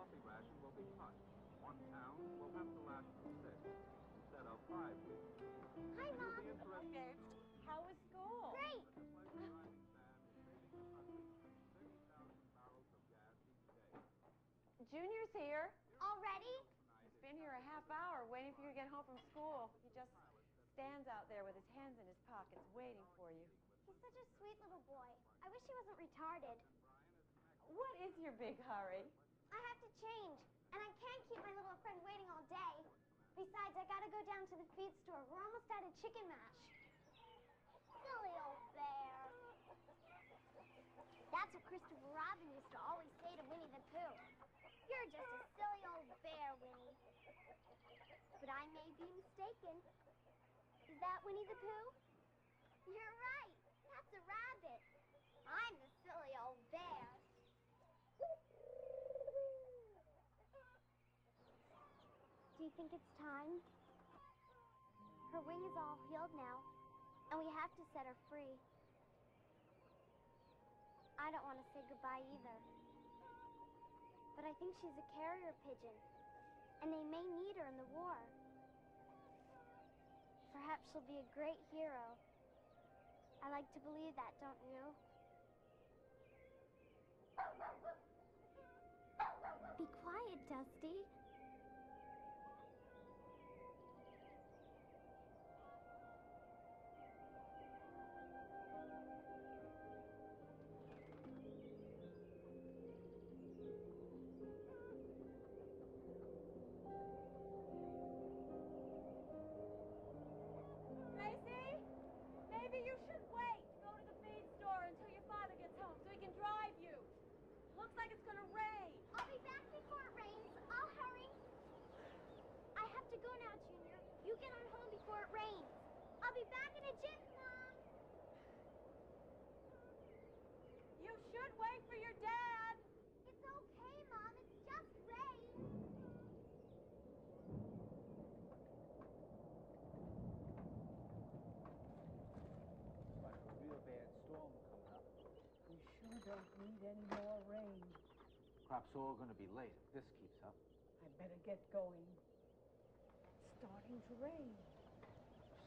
coffee ration will be cut. 1 pound will have to last for 6 instead of 5 weeks. Hi, Mom. Hello, Babes. How was school? Great. The pleasure driving ban is saving the country between 30,000 barrels of gas each day. Junior's here. Already? He's been here a half hour waiting for you to get home from school. He just stands out there with his hands in his pockets waiting for you. He's such a sweet little boy. I wish he wasn't retarded. What is your big hurry? I have to change, and I can't keep my little friend waiting all day. Besides, I gotta go down to the feed store. We're almost out of chicken mash. Silly old bear. That's what Christopher Robin used to always say to Winnie the Pooh. You're just a silly old bear, Winnie. But I may be mistaken. Is that Winnie the Pooh? You're right. That's a rabbit. I'm the silly old bear. Do you think it's time? Her wing is all healed now, and we have to set her free. I don't want to say goodbye either. But I think she's a carrier pigeon, and they may need her in the war. Perhaps she'll be a great hero. I like to believe that, don't you? Be quiet, Dusty. Maybe you should wait to go to the feed store until your father gets home so he can drive you. Looks like it's gonna rain. I'll be back before it rains. I'll hurry. I have to go now, Junior. You get on home before it rains. I'll be back in a jiff, Mom. You should wait for your dad. It's okay, Mom. It's just rain. Bad storm coming up. We sure don't need any more rain. Crop's all going to be late if this keeps up. I better get going. It's starting to rain.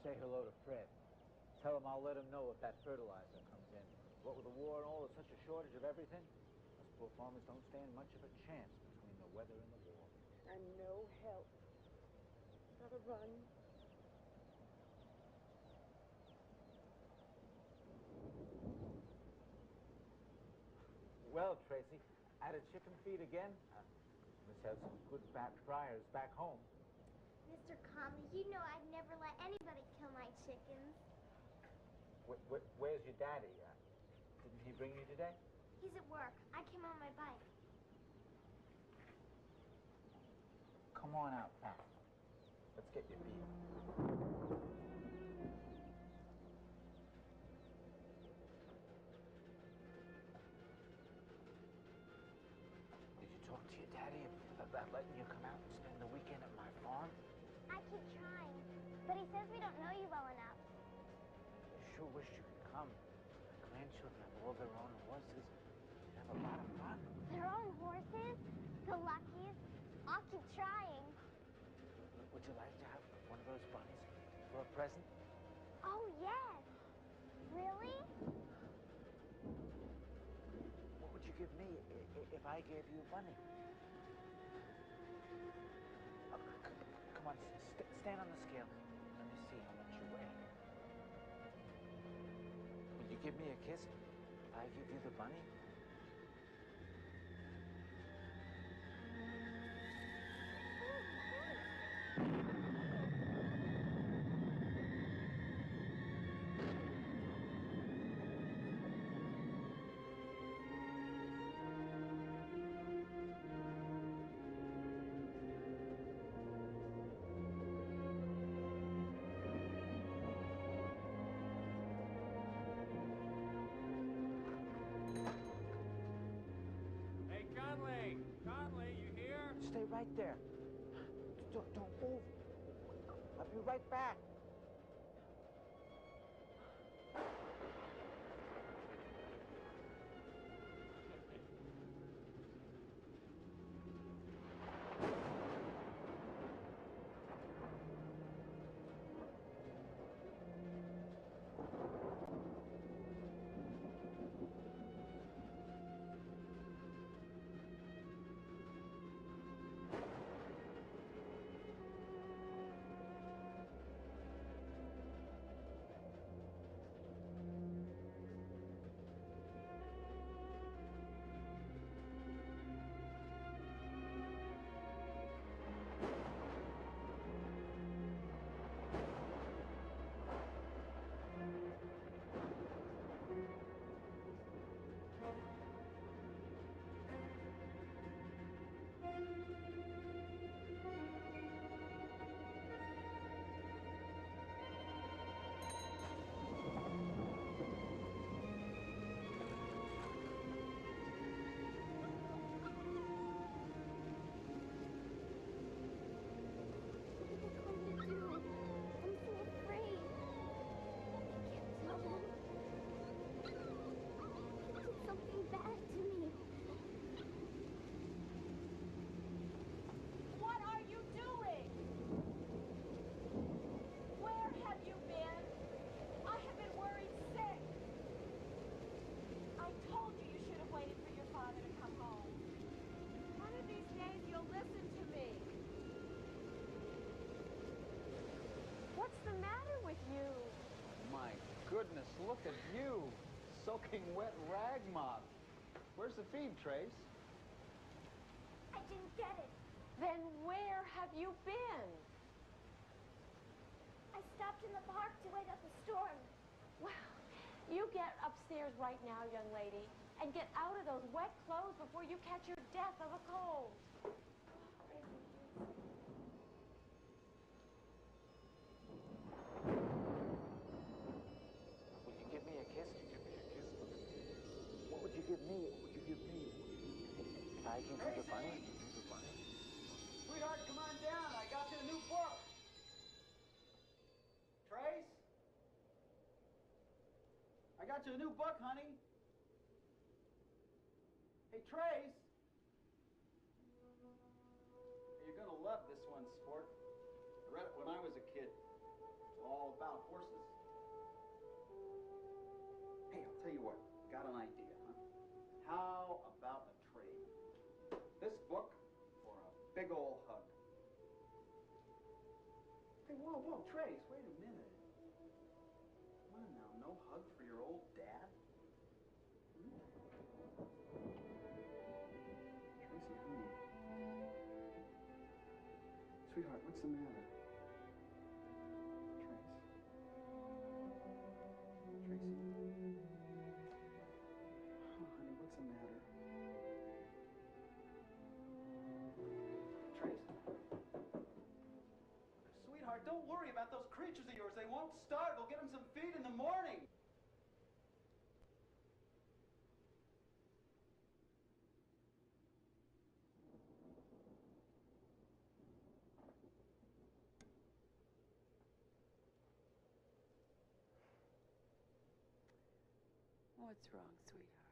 Say hello to Fred. Tell him I'll let him know if that fertilizer comes in. What with the war and all, there's such a shortage of everything. Us poor farmers don't stand much of a chance between the weather and the war. And no help. Gotta run. Well, Tracy, at a chicken feed again? Must have some good fat fryers back home. Mr. Conley, you know I'd never let anybody kill my chickens. Where's your daddy? Didn't he bring you today? He's at work. I came on my bike. Come on out, pal. Let's get your beef. Did you talk to your daddy about letting you come out and spend the weekend at my farm? I keep trying, but he says we don't know you well enough. I sure wish you could come. The grandchildren have all their own horses. They have a lot of fun. Their own horses? The luckiest. I'll keep trying. Would you like to have one of those bunnies for a present? Oh, yes. Really? What would you give me if I gave you a bunny? Come on, stand on the scale. Let me see how much you weigh. Will you give me a kiss if I give you the bunny? Conley, you here? Stay right there. Don't move. I'll be right back. the matter with you? My goodness, look at you. Soaking wet rag mop. Where's the feed, Trace? I didn't get it. Then where have you been? I stopped in the park to wait out the storm. Well, you get upstairs right now, young lady, and get out of those wet clothes before you catch your death of a cold. Will you give me a kiss? Give me a kiss. What would you give me? What would you give me? I can keep it funny. Keep it funny. Sweetheart, come on down. I got you a new book. Trace? I got you a new book, honey. Hey, Trace. You're gonna love this one, sport. I read it when I was a kid. It's all about horses. Hey, I'll tell you what. Got an idea, huh? How about a trade? This book for a big old hug. Hey, whoa, whoa, Trace, wait a minute. Come on now, no hug for your old dad? Hmm? Tracy, honey. Sweetheart, what's the matter? Trace. Tracy. Oh, honey, what's the matter? Trace. Sweetheart, don't worry about those creatures of yours. They won't starve. We'll get them some feed in the morning. What's wrong, sweetheart?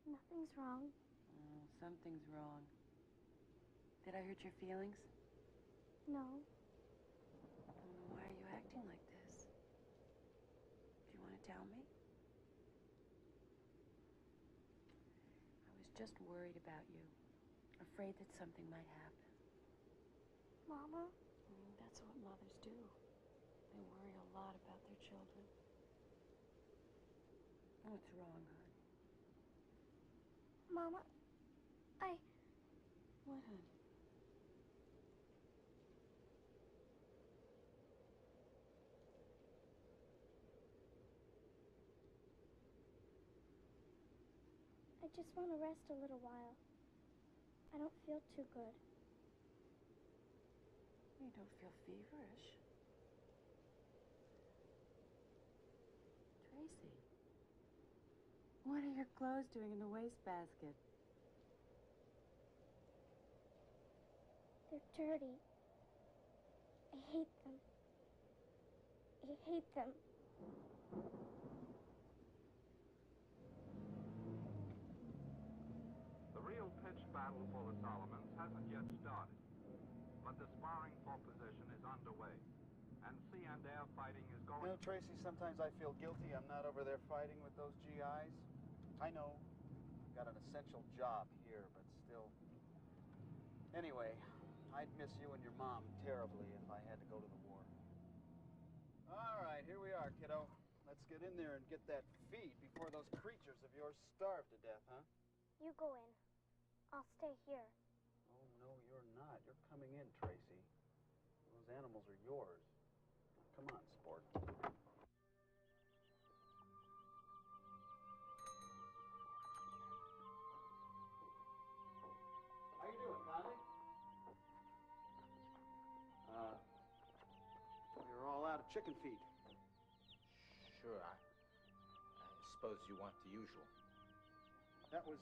Nothing's wrong. Oh, something's wrong. Did I hurt your feelings? No. Why are you acting like this? Do you want to tell me? I was just worried about you. Afraid that something might happen. Mama? That's what mothers do. They worry a lot about their children. What's wrong, hon? Mama, What, honey? I just want to rest a little while. I don't feel too good. You don't feel feverish. Tracy, what are your clothes doing in the wastebasket? They're dirty. I hate them. I hate them. The real pitched battle for the Solomons hasn't yet started, but the sparring for position is underway, and sea and air fighting is going. You know, Tracy, sometimes I feel guilty I'm not over there fighting with those GIs. I know, I've got an essential job here, but still. Anyway, I'd miss you and your mom terribly if I had to go to the war. All right, here we are, kiddo. Let's get in there and get that feed before those creatures of yours starve to death, huh? You go in. I'll stay here. Oh, no, you're not. You're coming in, Tracy. Those animals are yours. Now, come on, sport. How you doing, Conley? We're all out of chicken feed. Sure, I suppose you want the usual. That was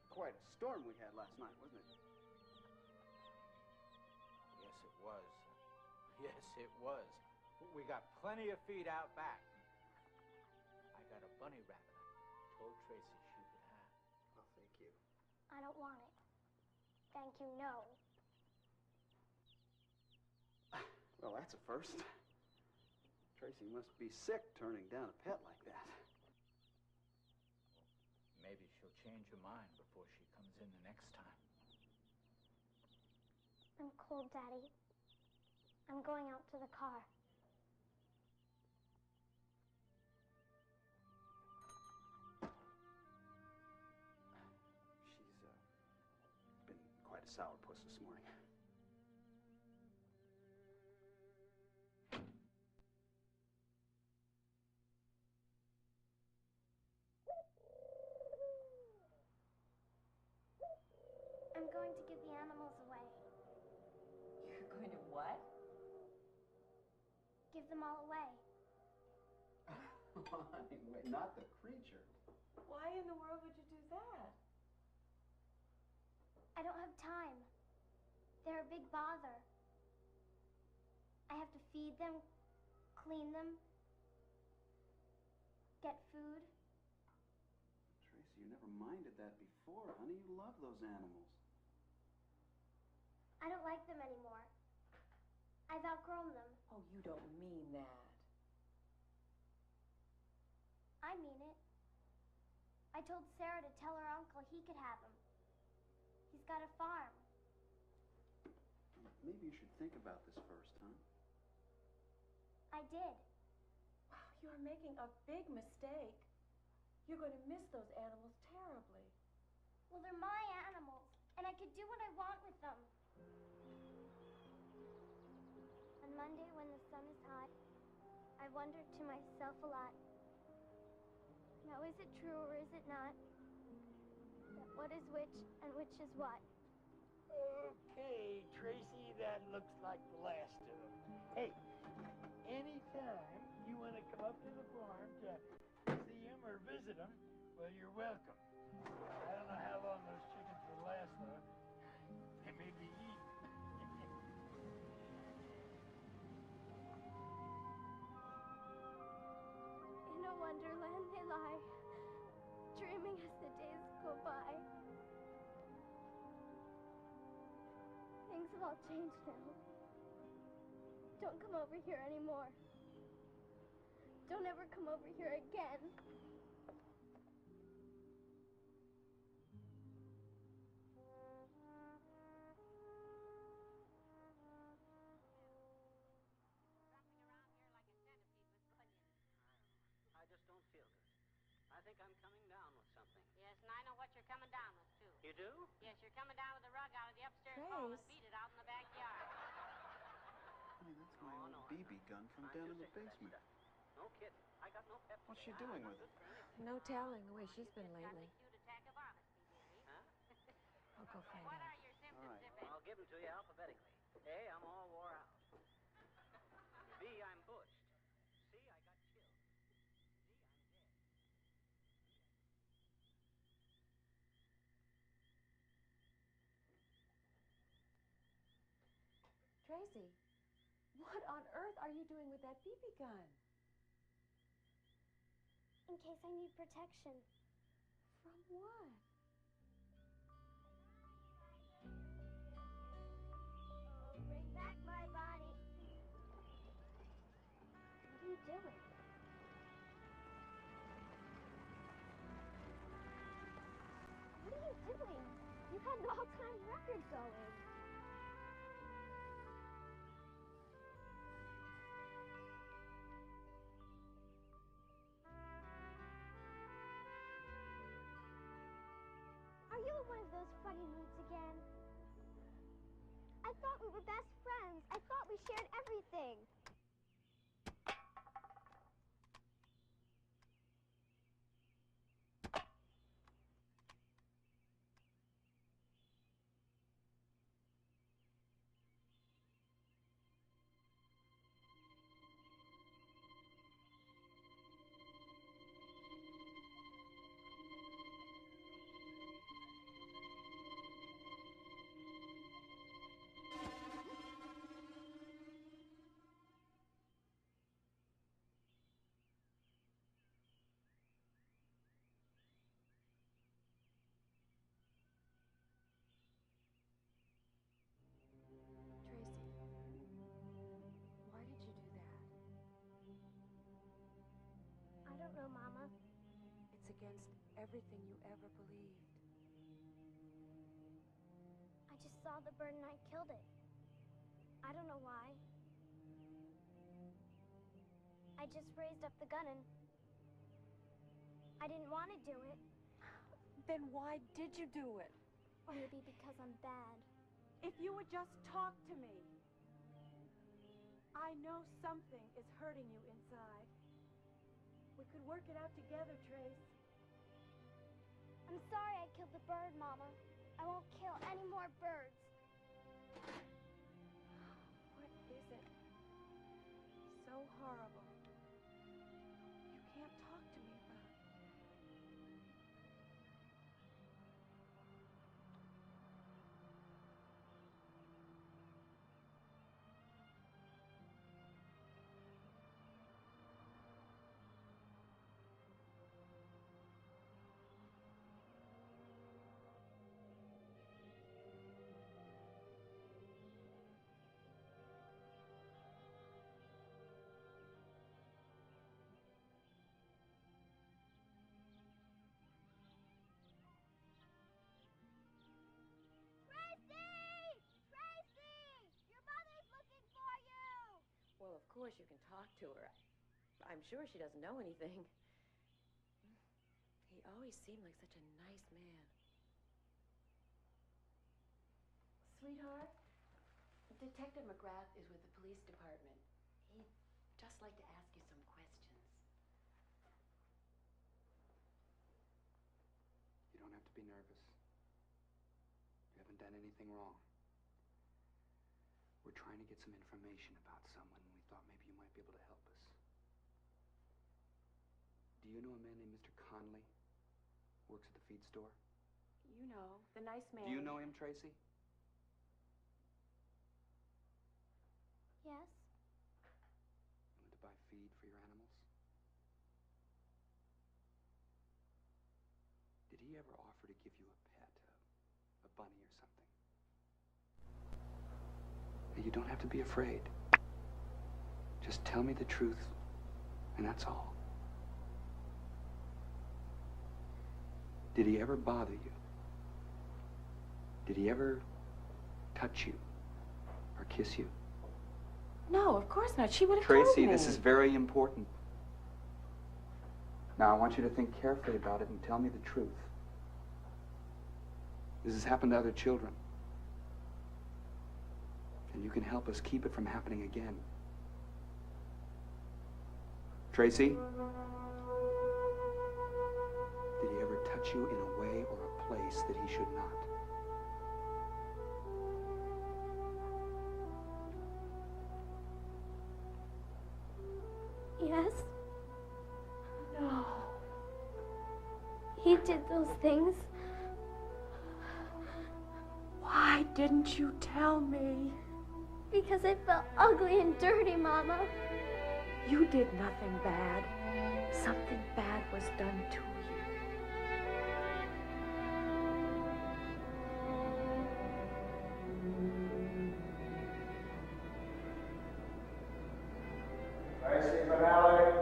quite a storm we had last night, wasn't it? Yes, it was. Yes, it was. We got plenty of feed out back. I got a bunny rabbit. I told Tracy she could have. Well, thank you. I don't want it. Thank you, no. Well, that's a first. Tracy must be sick turning down a pet like that. Maybe she'll change her mind before she comes in the next time. I'm cold, Daddy. I'm going out to the car. She's been quite a sourpuss this morning. I'm going to give the animals away. You're going to what? Give them all away. Wait, not the creature. Why in the world would you do that? I don't have time. They're a big bother. I have to feed them, clean them, get food. Tracy, you never minded that before, honey. You love those animals. I don't like them anymore. I've outgrown them. Oh, you don't mean that. I mean it. I told Sarah to tell her uncle he could have them. He's got a farm. Maybe you should think about this first, huh? I did. Wow, you're making a big mistake. You're going to miss those animals terribly. Well, they're my animals, and I could do what I want with them. On Monday, when the sun is high, I wondered to myself a lot. Now, is it true or is it not? That what is which and which is what? Okay, Tracy, that looks like the last of them. Hey, anytime you want to come up to the farm to see him or visit him, well, you're welcome. I don't know how long those chickens will last, though. They may be eaten. In a wonderland they lie, dreaming as the days go by. Things have all changed now. Don't come over here anymore. Don't ever come over here again. I just don't feel good. I think I'm coming down with something. Yes, and I know what you're coming down with, too. You do? Yes, you're coming down with the rug out of the upstairs Trace. hall and beat it out in the backyard. Honey, that's my Oh, old no, BB gun from I'm down too in the sick of that basement. stuff. No kidding. I got no pep. What's she doing with it? No telling the way she's been Just got lately. an acute attack of honesty, dearie. Huh? I'll go find What out. are your symptoms, right. if any? I'll give them to you alphabetically. A, I'm all wore out. B, I'm bushed. C, I got chills. D, I'm dead. Tracy, what on earth are you doing with that BB gun? In case I need protection. From what? Oh, bring back my body. What are you doing? What are you doing? You had an all-time record going. Are you in one of those funny moods again? I thought we were best friends. I thought we shared everything. Tracy, why did you do that? I don't know, Mama. It's against everything you ever believed. I just saw the bird and I killed it. I don't know why. I just raised up the gun and I didn't want to do it. Then why did you do it? Maybe because I'm bad. If you would just talk to me. I know something is hurting you inside. We could work it out together, Trace. I'm sorry I killed the bird, Mama. I won't kill any more birds. What is it? So horrible. You can't talk to me about it. Well, of course you can talk to her. I'm sure she doesn't know anything. He always seemed like such a nice man. Sweetheart, Detective McGrath is with the police department. He'd just like to ask you some questions. You don't have to be nervous. You haven't done anything wrong. We're trying to get some information about someone, and we thought maybe you might be able to help us. Do you know a man named Mr. Conley? Works at the feed store? You know, the nice man. Do you know him, Tracy? Yes? You want to buy feed for your animals? Did he ever offer to give you a pet, a bunny or something? You don't have to be afraid. Just tell me the truth, and that's all. Did he ever bother you? Did he ever touch you or kiss you? No, of course not. She would have Tracy, told me. this is very important. Now, I want you to think carefully about it and tell me the truth. This has happened to other children. And you can help us keep it from happening again. Tracy? Did he ever touch you in a way or a place that he should not? Yes? No. He did those things. Why didn't you tell me? Because I felt ugly and dirty, Mama. You did nothing bad. Something bad was done to you. Tracy Finale.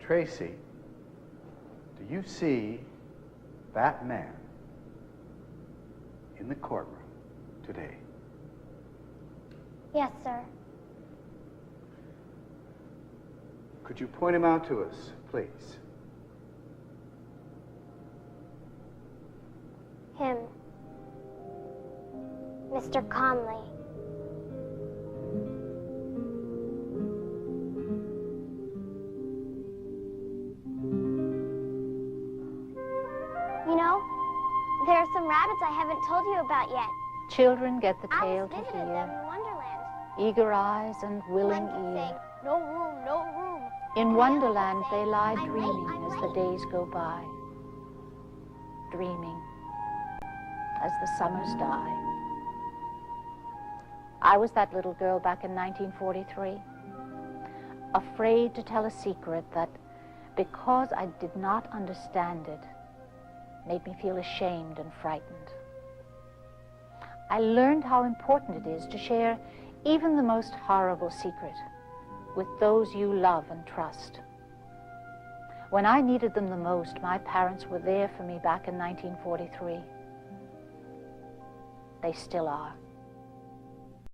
Tracy, do you see that man in the courtroom today? Yes, sir. Could you point him out to us, please? Him. Mr. Conley. You know, there are some rabbits I haven't told you about yet. Children get the tale Alice to visited them hear. in Wonderland. Eager eyes and willing One can ear. say, no room, no room. In And the Wonderland other can they say, lie I'm dreaming late, I'm as late. the days go by. Dreaming as the summers die. I was that little girl back in 1943, afraid to tell a secret that, because I did not understand it, made me feel ashamed and frightened. I learned how important it is to share even the most horrible secret with those you love and trust. When I needed them the most, my parents were there for me back in 1943. They still are.